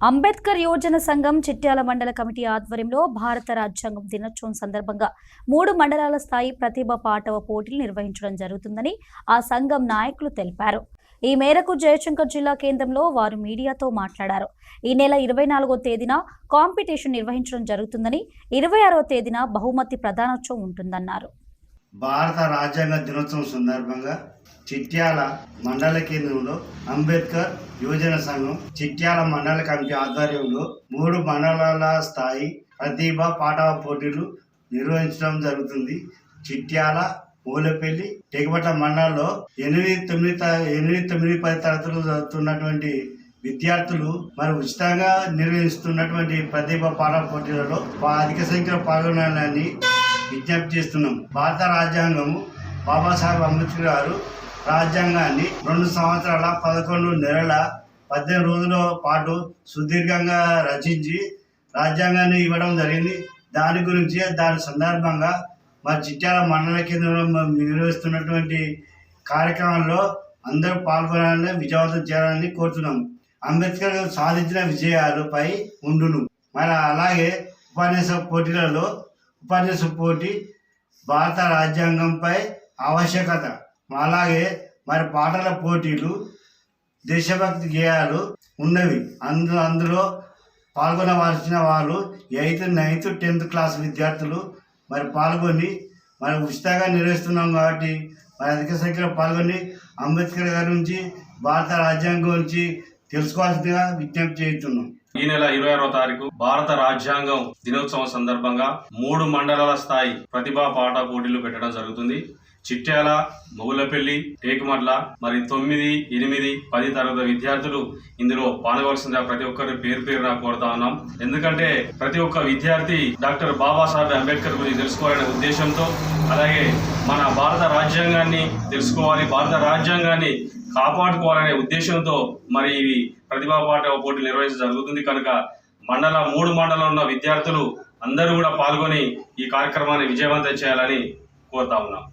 అంబేద్కర్ యోజన సంఘం చిట్యాల మండల కమిటీ ఆధ్వర్యంలో భారత రాజ్యాంగం దినోత్సవం సందర్భంగా 3 మండలాల స్థాయి ప్రతిభ పాటవ పోటీలు నిర్వహించడం జరుగుతుందని ఆ సంఘం నాయకులు తెలిపారు. ఈ మేరకు జయశంకర్ జిల్లా కేంద్రంలో వారు మీడియాతో మాట్లాడారు. ఈ నెల 24వ తేదీన కాంపిటీషన్ నిర్వహించడం జరుగుతుందని, 26వ తేదీన బహుమతి ప్రదానోత్సవం ఉంటుందన్నారు. భారత రాజ్యాంగ దినోత్సవం సందర్భంగా చిట్యాల మండల కేంద్రంలో అంబేద్కర్ యువజన సంఘం చిట్యాల మండల కమిటీ ఆధ్వర్యంలో 3 మండలాల స్థాయి ప్రతిభ పాటవ పోటీలు నిర్వహించడం జరుగుతుంది. చిట్యాల, మూలపల్లి, టేకుమట్ల మండలంలో 8, 9, 10 తరగతులు చదువుతున్నటువంటి విద్యార్థులు మరి ఉచితంగా నిర్వహిస్తున్నటువంటి ప్రతిభ పాటవ పోటీలలో అధిక సంఖ్యలో పాల్గొనాలని విజ్ఞప్తి చేస్తున్నాం. భారత రాజ్యాంగము బాబాసాహెబ్ అంబేద్కర్ గారు రాజ్యాంగాన్ని 2 సంవత్సరాల 11 నెలల 18 రోజుల పాటు సుదీర్ఘంగా రచించి రాజ్యాంగాన్ని ఇవ్వడం జరిగింది. దాని సందర్భంగా మా చిట్యాల మండల కేంద్రంలో నిర్వహిస్తున్నటువంటి కార్యక్రమంలో అందరూ పాల్గొనాలని, విజయవంతం చేయాలని కోరుతున్నాం. అంబేద్కర్ సాధించిన విజయాలపై ఉండును. మరి అలాగే ఉపన్యాస పోటీ భారత రాజ్యాంగంపై ఆవశ్యకత, అలాగే మరి పాటల పోటీలు, దేశభక్తి గేయాలు ఉన్నవి. అందులో పాల్గొనవలసిన వాళ్ళు 8th, 9th, 10th క్లాస్ విద్యార్థులు మరి పాల్గొని మరి ఉచితంగా నిర్వహిస్తున్నాం కాబట్టి మరి అధిక సంఖ్యలో పాల్గొని అంబేద్కర్ గారి గురించి, భారత రాజ్యాంగం గురించి తెలుసుకోవాల్సిందిగా విజ్ఞప్తి చేస్తున్నాం. ఈ నెల 26వ తారీఖు భారత రాజ్యాంగం దినోత్సవం సందర్భంగా 3 మండలాల స్థాయి ప్రతిభా పాట పోటీలు పెట్టడం జరుగుతుంది. చిట్యాల, మొగులపల్లి, టేకుమట్ల మరి 9, 8, 10 తరగతి విద్యార్థులు ఇందులో పాల్గొవలసిందిగా ప్రతి ఒక్కరి పేరున కోరుతా ఉన్నాం. ఎందుకంటే ప్రతి ఒక్క విద్యార్థి డాక్టర్ బాబాసాహెబ్ అంబేద్కర్ గురించి తెలుసుకోవాలనే ఉద్దేశంతో, అలాగే మన భారత రాజ్యాంగాన్ని తెలుసుకోవాలి, భారత రాజ్యాంగాన్ని కాపాడుకోవాలనే ఉద్దేశంతో మరి ఇవి ప్రతిభా పాట పోటీలు నిర్వహించడం జరుగుతుంది. కనుక 3 మండలంలో ఉన్న విద్యార్థులు అందరూ కూడా పాల్గొని ఈ కార్యక్రమాన్ని విజయవంతం చేయాలని కోరుతా ఉన్నాం.